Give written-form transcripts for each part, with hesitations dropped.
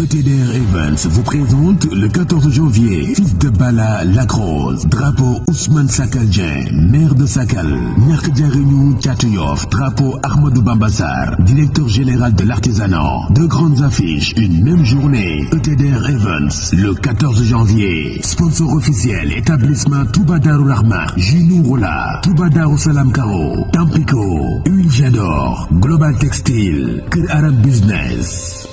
ETDR Events vous présente le 14 janvier, fils de Bala Lacrose, drapeau Ousmane Sakal Dieng, maire de Sakal, Ñàkk Jariñu Thiatou Yoff, drapeau Ahmadou Bamba Sarr, directeur général de l'artisanat. Deux grandes affiches, une même journée. ETDR Events, le 14 janvier. Sponsor officiel, établissement Touba Darou Rahman, Junou Rola, Touba Darou Salam Karo, Tampico, Huile Jador, Global Textile, Kër Arab Business.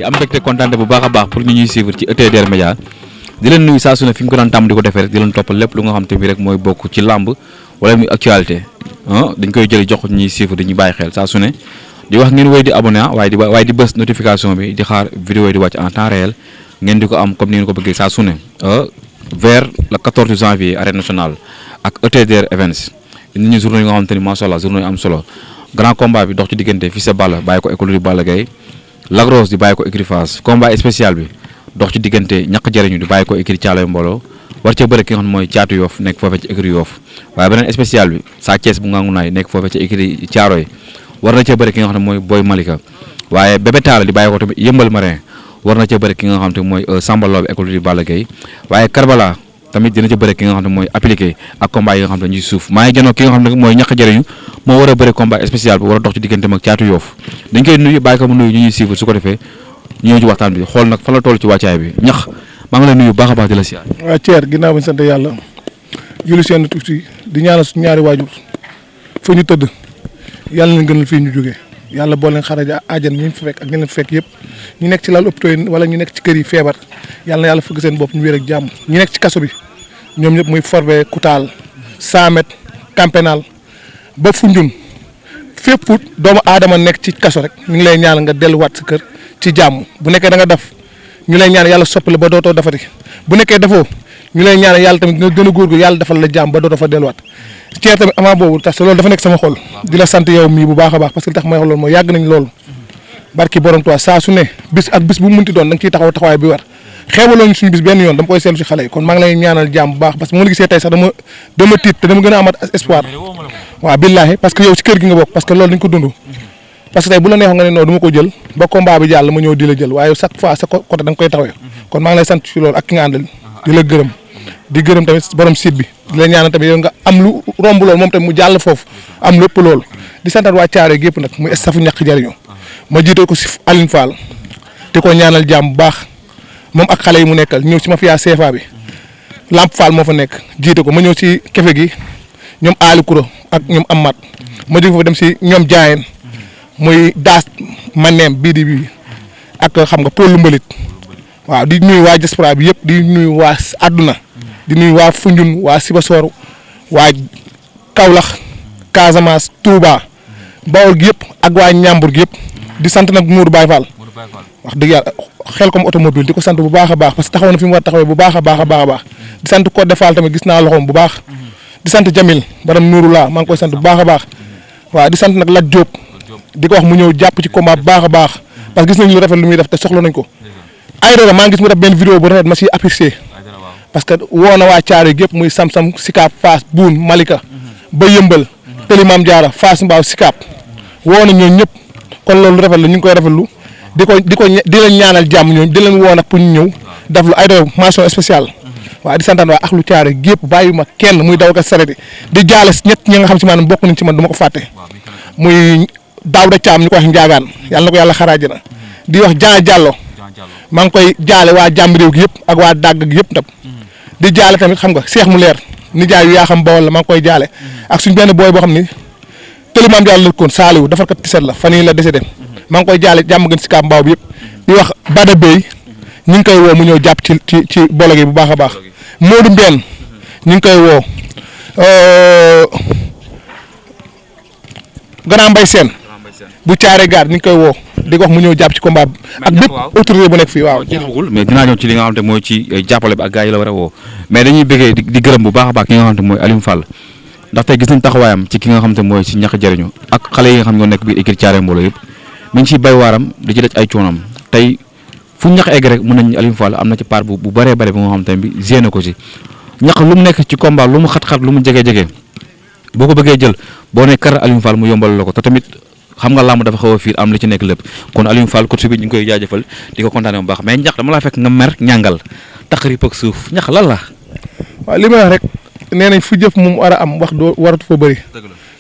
am mbégte kontaan bu baax a baax pour ñu ñuy suivre ci ETDR Média di leen nuyu saa su ne fi mu ko daan tàmm di ko defee rek di leen toppal lépp lu nga xam te bi rek mooy bokk ci làmb wala muy actualité dañ koy jëli jox ñuy suivre di ñu bàyyi xel saa su ne di wax ngeen wéy di abonné waaye di bës notification bi di xaar vidéo yi di wàcc en temps réel ngeen di ko am comme ni ngeen ko bëggee saa su ne vers le 14 janvier arène nationale ak ETDR Events indi ñu journée yi nga xam te ni macha allah journée yu am solo grand combat bi dox ci diggante Fils de Balla bàyyi ko école di Balla Gaye Lagros di bàyyi ko écurie Fass combat spécial bi dox ci diggante Ñàkk Jariñu di bàyyi ko écurie Thialoye Mbolo war cee bëre ki nga xam ne mooy Thiatou Yoff nekk foofee ci écurie Yoff waaye beneen spécial bi Sa Thiès bu Ngangunaay nekk foofee ci écurie Thiaroye war na cee bëre ki nga xam ne mooy Boy Malika waaye Bébé Talla di bàyyi ko tamit Yëmbal Marin war na cee bëre ki nga xam te mooy Samba Lobé école di Balla Gaye waaye Karbala tamit dina ci bëre ki nga xam ne mooy appliqué ak combat yi nga xam ne ñu ci suuf maa ngi jënoo ki nga xam ne mooy Ñàkk Jariñu moo war a bëre combat spécial bi war a dox ci diggante mag Thiatou Yoff dañ koy nuyu bàyyi ko mu nuyu ñu ñuy suivre su ko defee ñu ñëw ci waxtaan bi xool nag fa la toll ci wàccaay bi ñax maa ngi lay nuyu baax a baax di la siyaar. waaw Thier ginnaaw bañ sant yàlla julli seen tuuti di ñaanal suñu ñaari waajur fa ñu tëdd yàlla na gënal fii ñu jógee yàlla boole leen xaraja àjjan ñu fi fekk ak ñu leen fekk yëpp ñu nekk ci lal hôpital yi wala ñu nekk ci kër yi feebar yàlla na yàlla fëgg seen bopp ñu wér ak jàmm ñu nekk ci kaso bi ñoom ñëpp muy Forbe Koutal Samet Campenal ba Foundiougne fépp doomu aadama nekk ci kaso rek ñu ngi lay ñaan nga delluwaat sa kër ci jàmm bu nekkee da nga def ñu lay ñaan yàlla soppali ba dootoo defati bu nekkee defoo ñu lay ñaan yàlla tamit nga gën a góorgóorlu yàlla defal la jàmm ba dootoo fa delluwaat Thier tamit avant boobu tax loolu dafa nekk sama xol di la sant yow mii bu baax a baax parce que li tax may wax loolu mooy yàgg nañ loolu barki borom toi saa su ne bis ak bis bu mu munti doon da nga ciy taxaw taxawaay bi war xeebaloon suñu bis benn yoon dama koy seetlu si xale yi kon maa ngi lay ñaanal jàmm bu baax parce que moo la gisee tey sax dama tiit te dama gën a amat espoir waaw billaahi parce que yow si kër gi nga bokk parce que loolu dañ ko dund parce que tey bu la neexoon nga ne non du ma ko jël ba combat bi jàll ma ñëw di la jël waaye chaque fois sa côté da nga koy taxawee kon maa ngi lay sant si loolu ak ki nga àndal di la gërëm di gërëm tamit borom site bi di la ñaanal tamit yow nga am lu romb loolu moom tamit mu jàll foofu am lépp loolu di santat waa Thiaroye gépp nag muy stafu ñàkk jariñu ma jiite ko si Aline Fall di ko ñaanal jàmm bu baax moom ak xale yi mu nekkal ñëw si mafia CFA bi Lamp Fall moo fa nekk jiite ko ma ñëw si kefe gi ñoom Ali Kouro ak ñoom Amat ma jóge fa dem si ñoom Diayeen muy daas maneem bii di bii ak xam nga Paul Mbalit waaw di nuyu waa diaspora bi yëpp di nuyu waa àdduna di nuyu waa Foundiougne waa Sibassor waa Kaolack Casamance Touba Bawol gi yëpp ak waa Ñambur gi yëpp di sant nag Mourou Baye Fall wax dëgg yàlla xel comme automobile di ko sant bu baax a baax parce que taxaw na fi mu war a taxawee bu baax a baax a baax a baax di sant Codé Fall tamit gis naa loxoom bu baax di sant Jamil madame Nouroula maa ngi koy sant bu baax a baax waaw di sant nag Lat Diop di ko wax mu ñëw jàpp ci combat bu baax a baax parce que gis nañ lu rafet lu muy def te soxla nañ ko ay dara maa ngi gis mu def benn vidéo bu rafet ma siy apprécier parce que woo na waa Thiaroye gépp muy Sam-Sam Sicap Fass Boune Malika ba Yëmbal Tëli Maam Jaara Fass Mbaaw Sicap woo na ñooñu ñëpp kon loolu rafet la ñu ngi koy rafetlu di leen ñaanal jàmm ñooñu di leen woo nag pour ñu ñëw def lu ay dara mention spéciale waaw di santaan waa ak lu Thiaroye gépp bàyyi ma kenn muy daw ka sareti di jaale ñett ñi nga xam si maanaam bokk nañ ci man du ma ko fàtte muy Daouda Thiam ñu ko wax njaagaan yàlla na ko yàlla xaraaji na di wax Jaa Jàllo maa ngi koy jaale waa jàmm réew gi yëpp ak waa dàgg gi yëpp tam di jaale tamit xam nga Cheikh mu leer nijaay yu yaa xam bawol la maa ngi koy jaale ak suñ benn booy boo xam ni tëlimaam jàll la koon Saaliwu defar kat tiset la fan yii la décédé maa ngi koy jaale jàmm gën si Sicap Mbao bi yëpp di wax Bada Bey ñu ngi koy woo mu ñëw jàpp ci bolo gi bu baax a baax Modou Mbène ñu ngi koy woo Grand Mbaye Sène bu Thiaroye Gare ñu ngi koy woo di ko wax mu ñëw jàpp ci combat bi ak bépp autorité bu nekk fii waaw jeexagul mais dinaa ñëw ci li nga xam te mooy ci jàppale bi ak gars yi la war a woo mais dañuy bëggee di gërëm bu baax a baax ki nga xam te mooy Alioune Fall ndax tey gis nañ taxawaayam ci ki nga xam te mooy ci ñàkk jariñu ak xale yi nga xam ñoo nekk biir équipe Thiaroye mbooloo yëpp mi ngi ciy bay waaram di ci daj ay coonam tey fu ñàkk egg rek mën nañ Alioune Fall am na ci part bu bëree bëri bu nga xam te bi génne ko ci ñàkk lu mu nekk ci combat lu mu xat-xat lu mu jege-jege boo ko bëggee jël boo ne kar Alioune Fall mu yombal la ko te tamit xam nga làmb dafa xaw a fiir am li ci nekk lépp kon Alioune Fall coach bi ñu ngi koy jaajëfal di ko kontaane bu baax mais ñax dama laa fekk nga mer ñàngal taqarib ak suuf ñax lan la. waaw li may wax rek nee nañ fu jëf moom war a am wax doo waratu fa bëri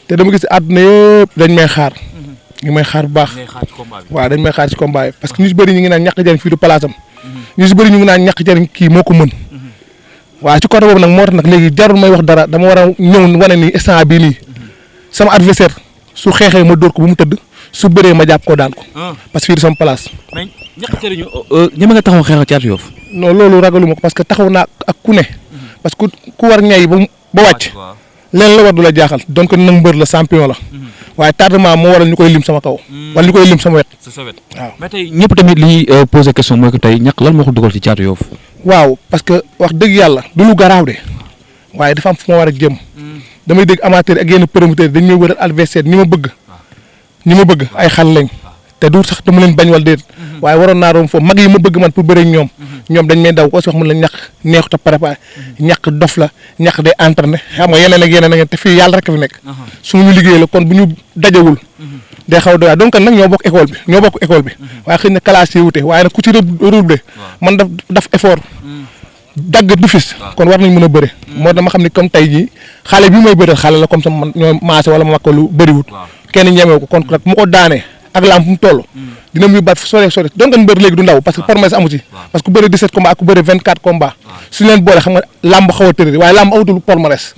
te dama gis àdduna yëpp dañ may xaar ñu may xaar bu baax waaw dañ may xaar ci combat yi parce que ñu si bëri ñu ngi naan ñàkk jariñ fii du place am ñu si bëri ñu ngi naan ñàkk jariñ kii moo ko mën waaw ci côté boobu nag moo tax nag léegi jarul may wax dara dama war a ñëw wane ni instant bii nii sama adversaire su xeexee ma dóor ko bu mu tëdd su bëree ma jàpp ko daan ko parce que fii du sama place. mais ñàkk jariñu ñeme nga taxaw xeex ak Thiatou Yoff. non loolu ragaluma ko parce que taxaw naa ak ku ne parce que ku war ñay ba wàcc leen la war du la jaaxal donc nag mbër la champion la waaye tardement moo waral ñu koy lim sama kaw wala ñu koy lim sama wet. waaw mais tey ñëpp tamit li ñuy posé question mooy que tey ñàkk lan moo ko dugal ci Thiatou Yoff. waaw parce que wax dëgg yàlla du lu garaaw de waaye dafa am fu ma war a jëm damay dégg amateur ak yenn promoteur dañ may wëral adversaire ñi ma bëgg ay xal lañ te du sax dama leen bañ wala déet waaye waroon naa doon foofu mag yi ma bëgg man pour bëre ñoom dañ may daw ko si wax mun la ñàkk neexut a préparé ñàkk dof la ñàkk day entraîné xam nga yeneen ak yeneen te fii yàlla rek fi nekk suñu liggéey la kon bu ñu dajewul day xaw a doy donc nag ñoo bokk école bi waaye xëy na classe yi wute waaye nag ku ci redoublé man daf effort dagg du fis kon war nañ mën a bëre moo dama xam ne comme tey jii xale bi may bëre xale la comme sama man ñoo maase wala ma mag ko lu bëriwut kenn ñemew ko kon nag mu ko daanee ak lamb fu mu toll dina muy baat sore donc mbër léegi du ndaw parce que promesse amu ci parce que ku bëre 17 combats ak ku bëre 24 combats suñu leen boole xam nga lamb xaw a tërëri waaye lamb amatul palmarès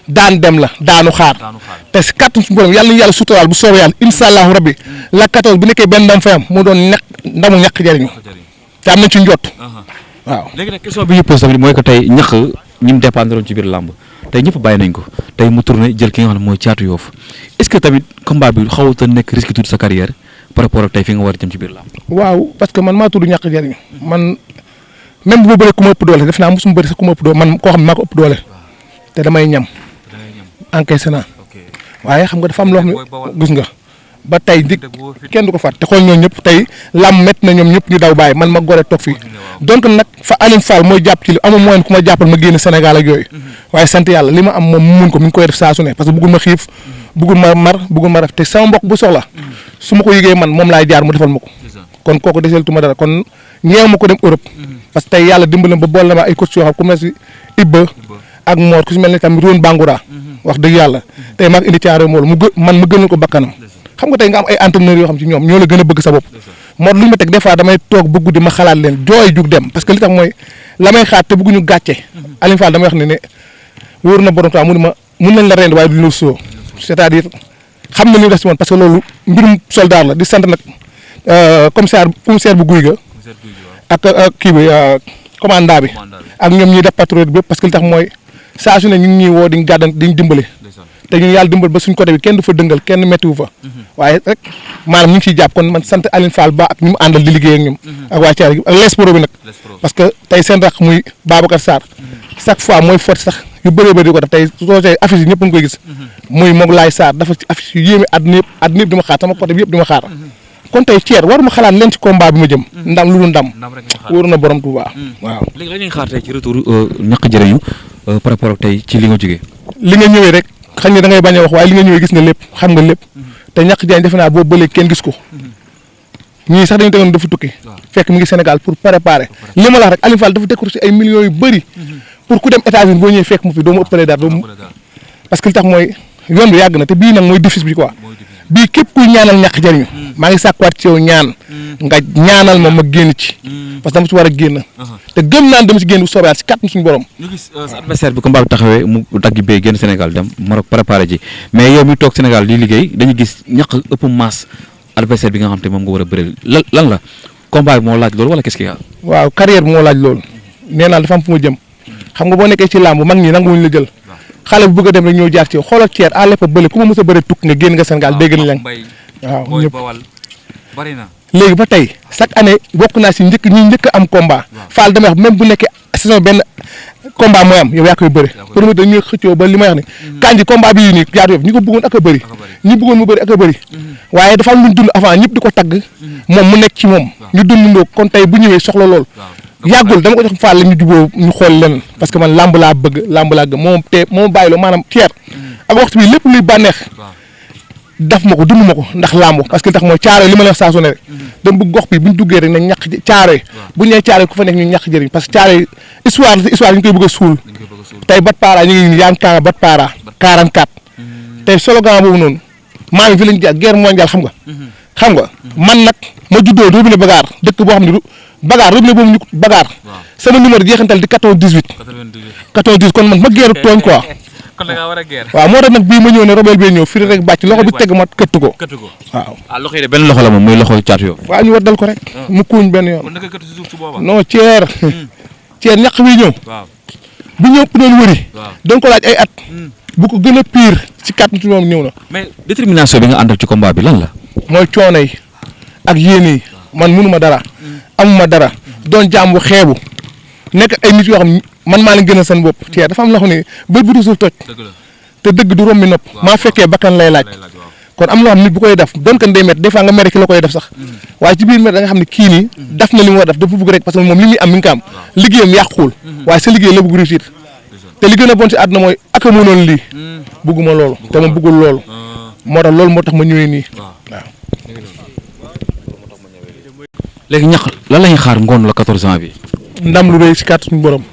daan dem la daanu xaar te si kàttan suñu borom yàlla nañu yàlla suturaal bu soobee yàlla incha allahu rabbi la 14 bu nekkee benn ndam fayam mu doon ndamu ñàkk jariñu te am nañ ci njott waaw. léegi nag question bi ñu posé tamit mooy que tey ñax ñi mu dépendre ci biir làmb tey ñëpp bàyyi nañ ko tey mu tourné jël ki nga xam ne mooy Thiatou Yoff est-ce que tamit combat bi xawut a nekk risque tout sa carrière par rapport ak tey fi nga war a jëm ci biir làmb. waaw parce que man maa tudd ñàkk jariñu man même bu ma bëree ku ma ëpp doole def naa mosuma bëri sax ku ma ëpp doole man koo xam ne maa ko ëpp doole te damay ñam encaissé naa waaye xam nga dafa am loo xam ne gis nga ba tey dig kenn du ko fàtte te xool ñoom ñëpp tey lam métti na ñoom ñëpp ñu daw bàyyi man ma gore toog fii donc nag fa Alioune Fall mooy jàpp ci li amul moyen ku ma jàppal ma génn Sénégal ak yooyu waaye sant yàlla li ma am moom mu mun ko mi ngi koy def saa su ne parce que bëggul ma xiif bëggul ma mar bëggul ma def te sama mbokk bu soxla su ma ko yëgee man moom laay jaar mu defal ma ko kon kooku deseeltuma dara kon ñeew ma ko dem Europe parce que tey yàlla dimbali ba boole ma ay coach yoo xam ku mel si Ibba ak Mor ku si mel ni tamit Roune Bangoura wax dëgg yàlla tey maa ngi indi caare mool man ma gënal ko bakkanam xam nga tey nga am ay entraîneurs yoo xam ci ñoom ñoo la gën a bëgg sa bopp moo lu ñu ma teg des fois damay toog ba guddi ma xalaat leen jooy jug dem parce que li tax mooy la may xaar te bëgguñu gàcce Alioune Fall damay wax ne wóor na borom temps mun nañ la rend waaye duñu la soo c'est-à-dire xam na li mu des ci woon parce que loolu mbirum soldat la di sant nag commissaire bu guy ga ak kii bi commandant bi ak ñoom ñuy def patrouille bi parce que li tax mooy saa su ne ñu ngi ñuy woo di gàddan di dimbale te ñun yàlla dimbal ba suñ côté bi kenn du fa dëngal kenn méttiwu fa waaye rek maanaam ñu ngi ciy jàpp kon man sant Alioune Fall ba ak ñu mu àndal di liggéey ak ñoom ak waa Thiaré gi ak l'espro bi nag parce que tey seen rax muy Babacar Sarr chaque fois mooy force sax yu bëree bëri di ko def tey soo see affiche yi ñëpp a ngi koy gis muy moom laay Sarr dafa ci affiche yu yéeme àdduna yëpp di ma xaar sama côté bi yëpp di ma xaar kon tey Thier waruma xalaat leen ci combat bi ma jëm ndam lu dul ndam wóor na borom Touba waaw léegi la ñuy xaar tey ci retour ñaq jëriñu par rapport ak tey ci li nga jógee li nga ñëwee rek xañ ne da ngay bañ a wax waaye li nga ñëwee gis nga lépp xam nga lépp te ñaq jaañ defe naa boobu ba léegi kenn gis ko ñii sax dañu tegoon dafa tukki fekk mi ngi Sénégal pour préparer li ma la wax rek Alioune Fall dafa décroché ay millions yu bëri pour ku dem États-Unis boo ñëwee fekk mu fi doo ma ëppalee dara parce que li tax mooy yoon bi yàgg na te bii nag mooy difficile bi quoi bii képp kuy ñaanal ñàkk jëriñu maa ngi sàkkuwaat ci yow ñaan nga ñaanal ma génn ci parce que dama ci war a génn te gëm naan dama ci génn bu soobee si kàttan suñu borom. ñu gis sa adversaire bi combat bi taxawee mu dagg bee génn Sénégal dem Maroc préparé ji mais yow mi toog Sénégal di liggéey dañuy gis ñàkk ëpp masse adversaire bi nga xam te moom nga war a bëreel lan la combat bi moo laaj loolu wala qu'est-ce qu'il y a. waaw carrière bi moo laaj loolu nee naa dafa am fu ma jëm xam nga boo nekkee ci làmb mag ñi nanguwuñ la jël xale bu bëgg a dem rek ñëw jaar ci yow xoolal Thier à l'époque bële ku ma mës a bëre tukk nga génn nga Sénégal dégg nañ leen waaw ñëpp bari na léegi ba tey chaque année bokk naa si njëkk a am combat Fall damay wax même bu nekkee saison benn combat mooy am yow yaa koy bëri promoteur dañuy xëccoo ba li may wax ni kanji combat bi nii jaar yof ñi ko bëggoon ak a bëri ñi bëggoon mu bëri ak a bëri waaye dafa am lu ñu dund avant ñëpp di ko tagg moom mu nekk ci moom ñu dundandoo kon tey bu ñëwee soxla lool yàggul dama ko jox Fall la ñu juboo ñu xool leneen parce que man lamb laa bëgg lamb laa gëm moom te moom bàyyi loo maanaam Thier ak waxtu bi lépp luy bànneex daf ma ko dund ma ko ndax lamb parce que tax mooy caaro li ma la wax saa su ne rek dama bëgg gox bi bu ñu duggee rek ne ñàkk caaro yi bu ñu nee caaro yi ku fa nekk ñu ñàkk jëriñ parce que caaro yi histoire ñu koy bëgg a suul tey bat para ñu ngi yaa ngi kaa bat para 44 tey slogan boobu noonu maa ngi fi lañu jaar guerre mondiale xam nga man nag ma juddoo robinet bagaar dëkk boo xam ne du bagaar robinet boobu ñu bagaar sama numéro jeexantal di 14 kon man ma guerre tooñ quoi kon da ngaa war a guerre waaw moo tax nag bii ma ñëw ne robel bee ñëw firi rek bàcc loxo bi teg ma këtt ko waaw loxo yi de benn loxo la moom muy loxo caatu yow waaw ñu war dal ko rek mu kuuñ benn yoon non Thier ñaq bi ñëw bu ñëpp doon wëri doon ko laaj ay at bu ko gën a pire ci kàttan moom ñëw na mais détermination bi nga àndal ci combat bi lan la mooy coono yi ak yéene yi man mënuma dara amuma dara doon jaam bu xeebu nekk ay nit yoo xam man maa leen gën a seen bopp Thier dafa am loo xam ne bët bu dusul toj te dëgg du rombi nopp maa fekkee bakkan lay laaj kon am loo xam nit bu koy def doon kan day met des fois nga mere ki la koy def sax waaye ci biir met da nga xam ne kii nii daf na li mu war a def dafa bëgg rek parce que moom li muy am mi ngi ko am liggéeyam yàquwul waaye sa liggéey la bëgg réussir te li gën a bon si àdduna mooy ak a mënoon lii bëgguma loolu te ma bëggul loolu moo tax loolu moo tax ma ñëwee nii waaw léegi ñaq lan lañuy xaar ngoon la 14 ans bi ndam lu rëy si kàttan suñu borom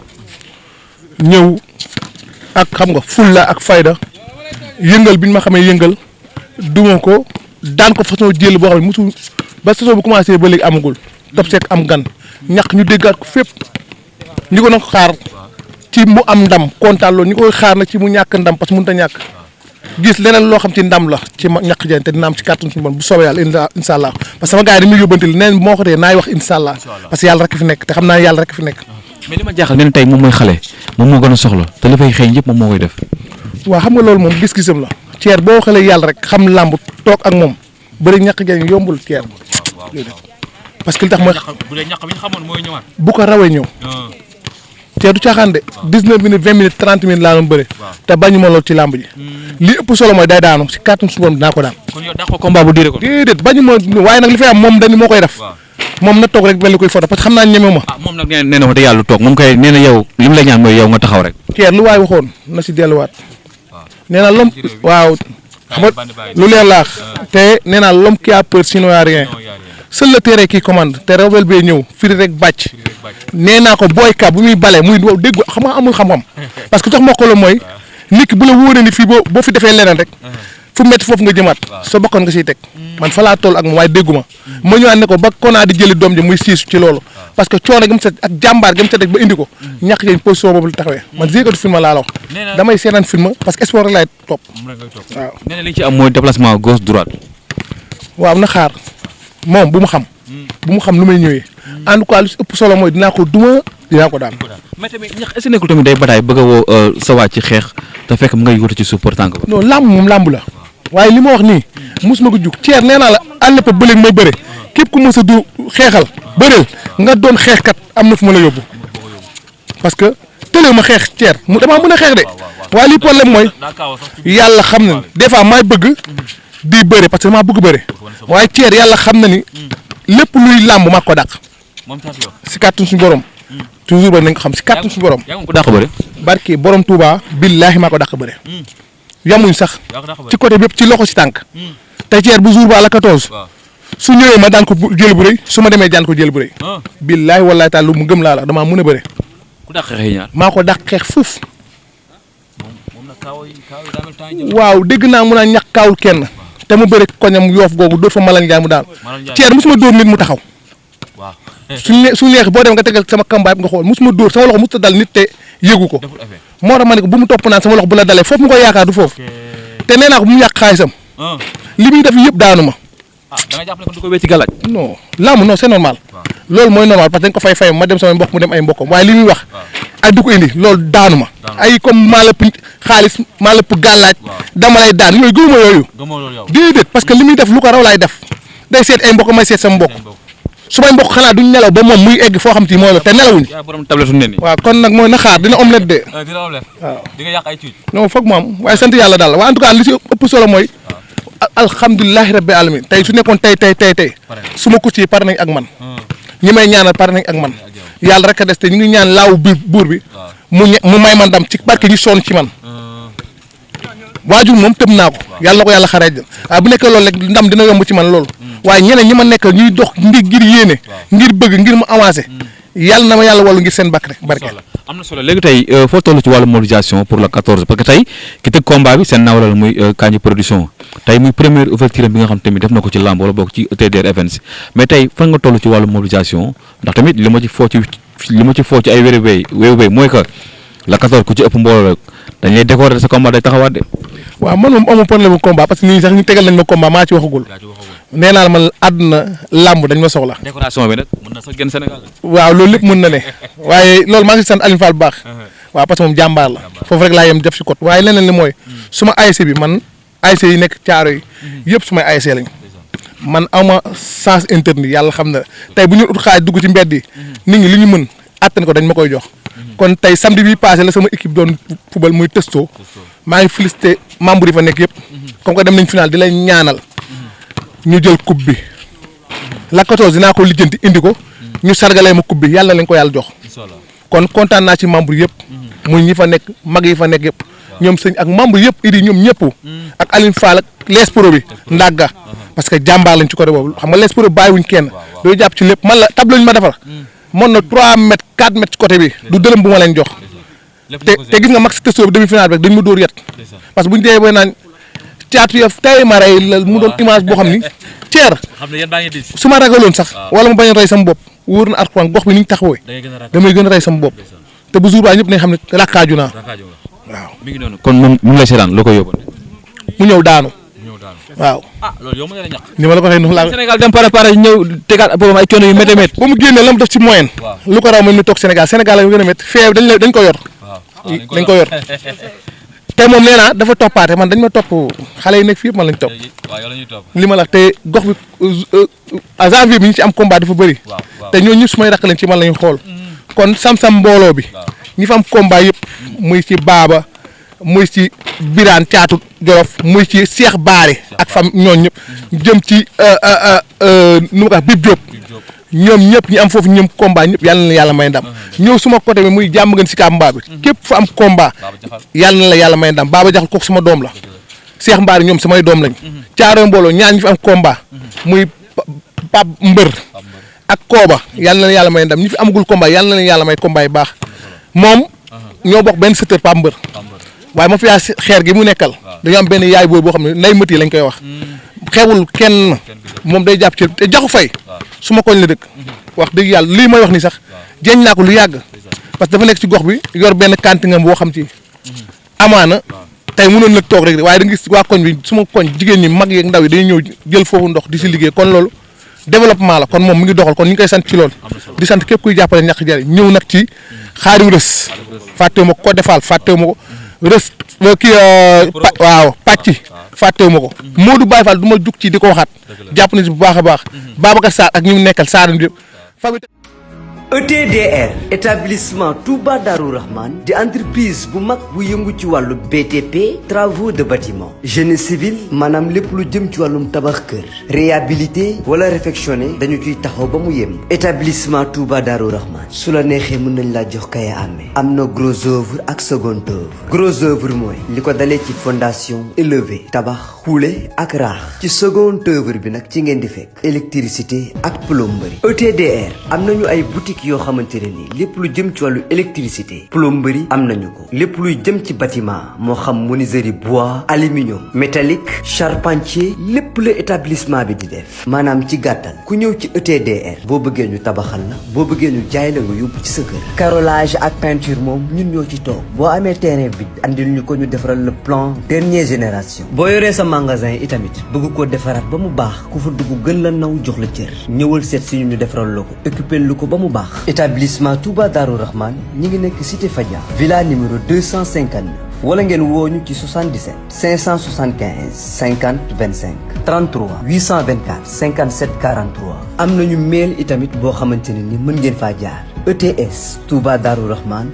ñëw ak xam nga fulla ak fayda yëngal bi ñu ma xamee yëngal duma ko daan ko façon jël boo xam ne mosul ba saison bu commencé ba léegi amagul top seek am gan ñaq ñu déggaat ko fépp ñi ko nag xaar ci mu am ndam kontaan loolu ñu koy xaar nag ci mu ñàkk ndam parce que mënut a ñàkk gis leneen loo xam ci ndam la ci ñaq jeen te dina am ci kàttan suñu borom bu soobee yàlla incha allah parce que sama gars yi dañuy yóbbante li neen moo ko tee naay wax incha allah parce que yàlla rek fi nekk te xam naa yàlla rek fi nekk mais li ma jaaxal nee na tey moom mooy xale moom moo gën a soxla te li fay xëy yëpp moom moo koy def waaw xam nga loolu moom gis-gisam la Thier boo xalee yàlla rek xam làmb toog ak moom bëri ñaq jeen yombul Thier parce que li tax mooy bu dee ñaq bi ñu xamoon mooy ñëwaat bu ko rawee ñëw te du caaxaan de 19 minutes 20 minutes 30 minutes laa doon bëre te bañu ma lool ci làmb ji li ëpp solo mooy day daanu si kàttan su borom dinaa ko daan. kon yow dàq ko combat bu diire ko. déedéet bañu ma waaye nag li fay am moom dañu moo koy def moom na toog rek mel ni koy photo parce que xam naa ñeme ma. moom nag nee na wax dëgg yàlla toog moom kay nee na yow li mu la ñaan mooy yow nga taxaw rek. Thier lu waay waxoon na si delluwaat nee naa lom waaw xam nga lu leer laax te nee naa l'homme qui a peur sinon y a rien seul le terrain qui commande te rebelle bee ñëw firi rek bàcc nee naa ko booy ka bu muy bale muy dégg xam nga amul xam-xam parce que tax ma ko la mooy nit ki bu la wóoree ni fii boo fi defee leneen rek fu métti foofu nga jëmaat sa bokkoon nga siy teg man fa laa toll ak moom waaye dégguma ma ñëwaat ne ko ba konaa di jëli doom ji muy siisu ci loolu parce que coono gi mu set ak jàmbaar gi mu set rek ba indi ko ñàkk jëñ position boobu la taxawee man jéegatu film laa la wax damay seetaan film parce que sport rek laay topp waaw. nee na li ci am mooy déplacement gauche droite. waaw na xaar moom bu mu xam lu may ñëwee en tout cas lu si ëpp solo mooy dinaa ko duma dinaa ko daan. mais tamit ñax est-ce que nekkul tamit day bataay bëgg a woo sa waa ci xeex te fekk mu ngay yóotu ci suuf pour tànk ba. non làmb moom làmb la waaye li ma wax nii mosuma ko jug Thier nee naa la àll ba bële may bëre képp ku mos a du xeexal bëreel nga doon xeexkat am na fu ma la yóbbu parce que tële ma xeex Thier mu damaa mën a xeex de waaye li problème mooy yàlla xam na des fois maay bëgg di bëre parce que maa bëgg bëre waaye Thier yàlla xam na ni lépp luy làmb maa ko dàq si kàttanu suñu borom toujours ba nañ ko xam si kàttanu suñu borom. yaa ngi ko dàq bëre. barke borom Touba billaahi maa ko dàq bëre. yamuñ sax ci côté bépp ci loxo si tànk te Thier bu jour ba la 14 su ñëwee ma daan ko jël bu rëy su ma demee daan ko jël bu rëy billaahi wallaahi taala lu mu gëm laa la damaa mën a bëre ku dàq xeex ñaar maa ko dàq xeex fuuf waaw dégg naa mun a ñàkk kaawul kenn te mu bëre koñam yoof googu dóor fa Malang Ndiaye mu daan Thier mosuma dóor nit mu taxaw suñu neex boo dem nga tegal sama kambaay nga xool mosuma dóor sama loxo mosut a dal nit te yëgu ko moo tax ma ne ko bu mu topp naan sama loxo bu la dalee foofu mu koy yaakaar du foofu te nee naa ko bu mu yàq xaalisam li muy def yëpp daanu ma. da nga jàpp ne kon du ko wécc galaaj. non laamu non c'est normal loolu mooy normal parce que dañ ko fay ma dem sama mbokk mu dem ay mbokkam waaye li muy wax ak du ko indi loolu daanu ma ay comme maa lëpp xaalis maa lëpp gàllaaj dama lay daan yooyu gëwuma yooyu déedéet parce que li muy def lu ko raw laay def day seet ay mbokk may seet sama mbokk su may mbokk xanaa duñ nelaw ba moom muy egg foo xam te mooy la te nelawuñ waaw kon nag mooy na xaar dina omelette de waaw di nga yàq ay cuuj non foog mu am waaye sant yàlla daal waaye en tout cas li si ëpp solo mooy alhamdulilahi rabbi alamin tey su nekkoon tey su ma kucc yi pare nañ ak man ñi may ñaanal pare nañ ak man yàlla rek a des te ñu ngi ñaan laaw buur bi mu may man ndam ci barke ñu sonn ci man waajur moom tëb naa ko yàlla na ko yàlla xareej waaye bu nekkee loolu rek ndam dina yomb ci man loolu waaye ñeneen ñi ma nekk ñuy dox ngir yéene ngir bëgg ngir mu avancé yàlla na ma yàlla wallu ngir seen barke am na solo léegi tey foo toll ci wàllu mobilisation pour le 14 parce que tey ki tëgg combat bi seen nawla la muy Kandji production tey muy première ouverture bi nga xam tamit def na ko ci lamb wala bokk ci TDR Events mais tey fan nga toll ci wàllu mobilisation ndax tamit li ma ci foo ci ay wéeru béy mooy que le 14 ku ci ëpp mbooloo rek dañ lay décorer sa combat day taxawaat de. waaw man moom amu problème bu combat parce que nii sax ñu tegal nañ ma combat maa ci waxagul nee naa man àdduna làmb dañ ma soxla. décoration bi nag mën na sax génn Sénégal. waaw loolu lépp mën na ne waaye loolu maa ngi sant Alioune Fall bu baax waaw parce que moom jàmbaar la foofu rek laa yem def ci côté waaye leneen li mooy suma ASC bi man ASC yi nekk caaro yi yëpp sumay ASC lañ man awma sens interdit yàlla xam na tey bu ñu ut xaaj dugg ci mbedd yi nit ñi li ñu mën attan ko dañ ma koy jox kon tey samedi bi passé la sama équipe doon football muy testo maa ngi félicité membre yi fa nekk yëpp comme que dem nañ final di lay ñaanal ñu jël coupe bi la 14 dinaa ko lijjanti indi ko ñu sargalee ma coupe bi yàlla lañ ko yàlla jox kon kontaan naa ci membre yëpp muy ñi fa nekk mag yi fa nekk yëpp ñoom sëñ ak membre yëpp idi ñoom ñëpp ak Aline Fall ak les pro bi ndàgga parce que jàmbaar lañ ci côté boobu xam nga les pro bàyyiwuñ kenn dooy jàpp ci lépp man la tableau ñu ma defar mën na 3 mètres 4 mètres ci côté bi du dërëm bu ma leen jox te gis nga max testo bi demi final rek dañ ma dóor yet parce que buñu dee ba naan caatu yof tey ma rey la mu doon image boo xam ni Thier su ma ragaloon sax wala ma bañ a rey sama bopp wóor na Alxuraan gox bi ni ñu taxawee damay gën a rey sama bopp te bu jour ba ñëpp nañ xam ne rakkaaju naa waaw mi ngi noonu kon moom mu ngi lay seetaan loo koy yóbbal mu ñëw daanu waaw loolu yow mën na ñàkk ni ma la ko waxee noonu laa Sénégal dem préparé ñëw tegaat boobu ay coono yu métti métti ba mu génnee la mu def ci moyenne lu ko raw man mi toog Sénégal Sénégal la ñu gën a métti fee dañ ko yor dañ ko yor te moom nee naa dafa toppaate man dañ ma topp xale yi nekk fii yëpp man lañ topp li ma la te gox bi à janvier bi ñu ci am combat dafa bëri te ñooñu ñëpp su may rakk leen ci man la ñu xool kon sam-sam mbooloo bi ñi fa am combat yëpp muy ci baaba muy ci biraan caatu jolof muy ci Cheikh Baare ak fam ñooñ ñëpp jëm ci nu ma ko wax Bib Diop ñoom ñëpp ñi am foofu ñoom combat ñëpp yàlla na yàlla may ndam ñëw suma côté bi muy jàmm gën si kaab mbaa bi képp fa am combat yàlla na la yàlla may ndam baaba jaxal kooku sama doom la Cheikh Mbaari ñoom samay doom lañ caaroo mbooloo ñaan ñi fi am combat muy Pap Mbër ak Kooba yàlla na yàlla may ndam ñi fi amagul combat yàlla na yàlla may combat yi baax moom ñoo bokk benn secteur Pap Mbër waaye ma fi yaa xeer gi mu nekkal dañoo am benn yaay booy boo xam ne nay mët yi lañ koy wax xewul kenn moom day jàpp ci te jaxu fay su ma koñ la dëkk wax dëgg yàlla lii may wax ni sax jeeñ naa ko lu yàgg parce que dafa nekk ci gox bi yor benn kantingam boo xam ci amaana tey mënoon nag toog rek waaye da nga gis waa koñ bi suma koñ jigéen ñi mag yeeg ndaw yi dañuy ñëw jël foofu ndox di si liggéey kon loolu développement la kon moom mi ngi doxal kon ñu ngi koy sant ci loolu di sant képp kuy jàppale ñàkk jariñ ñëw nag ci xaariw rës fàttewu ma ko defal fàttewu ma ko rës kii waaw pàcc fàttewu ma ko Modou Baye Fall du ma jug ci di ko waxaat jàpp na si bu baax a baax Babacar Sarr ak ñu mu nekkal Sarr yëpp ETDR établissement Touba Darou Rahman di entreprise bu mag bu yëngu ci wàllu BTP travaux de bâtiment génie civil maanaam lépp lu jëm ci wàllum tabax kër réhabilité wala réfectionné dañu ciy taxaw ba mu yem établissement Touba Darou Rahman su la neexee mën nañ laa jox kaya amee am na gros œuvre ak second œuvre gros œuvre mooy li ko dalee ci fondation élevé tabax xuule ak raax ci second œuvre bi nag ci ngeen di fekk électricité ak plomberie ETDR am nañu ay boutique yoo xamante ne nii lépp lu jëm ci wàllu électricité plomberie am nañu ko lépp luy jëm ci bâtiment moo xam menuiserie bois aluminium métallique charpentier lépp la établissement bi di def maanaam ci gàttal ku ñëw ci ETDR boo bëggee ñu tabaxal la boo bëggee ñu jaay la nga yóbbu ci sa kër carrelage ak peinture moom ñun ñoo ci toog boo amee terrain bi andil ñu ko ñu defaral le plan dernière génération boo yoree sa magasin itamit bëgg koo defaraat ba mu baax ku fa dugg gën la naw jox la cër ñëwal seet si ñu defaral la ko occupé lu ko ba mu baax établissement Touba Darou Rahman ñi ngi nekk cité Fadia villa numéro 259 wala ngeen woo ñu ci 77 575 50 25 33 824 57 43 am nañu mail itamit boo xamante ne ni mën ngeen faa jaar ETS Touba Darou Rahman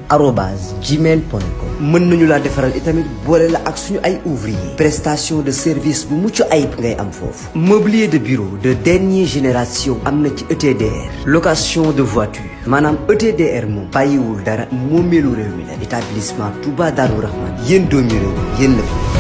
@gmail.com mën nañu laa defaral itamit boole la ak suñu ay ouvrier prestation de service bu mucc ayib ngay am foofu mobilier de bureau de dernière génération am na ci ETDR location de voiture maanaam ETDR moom bàyyiwul dara moomeelu réew mi la établissement Touba Darou Rahman yéen doomi réew yéen la fi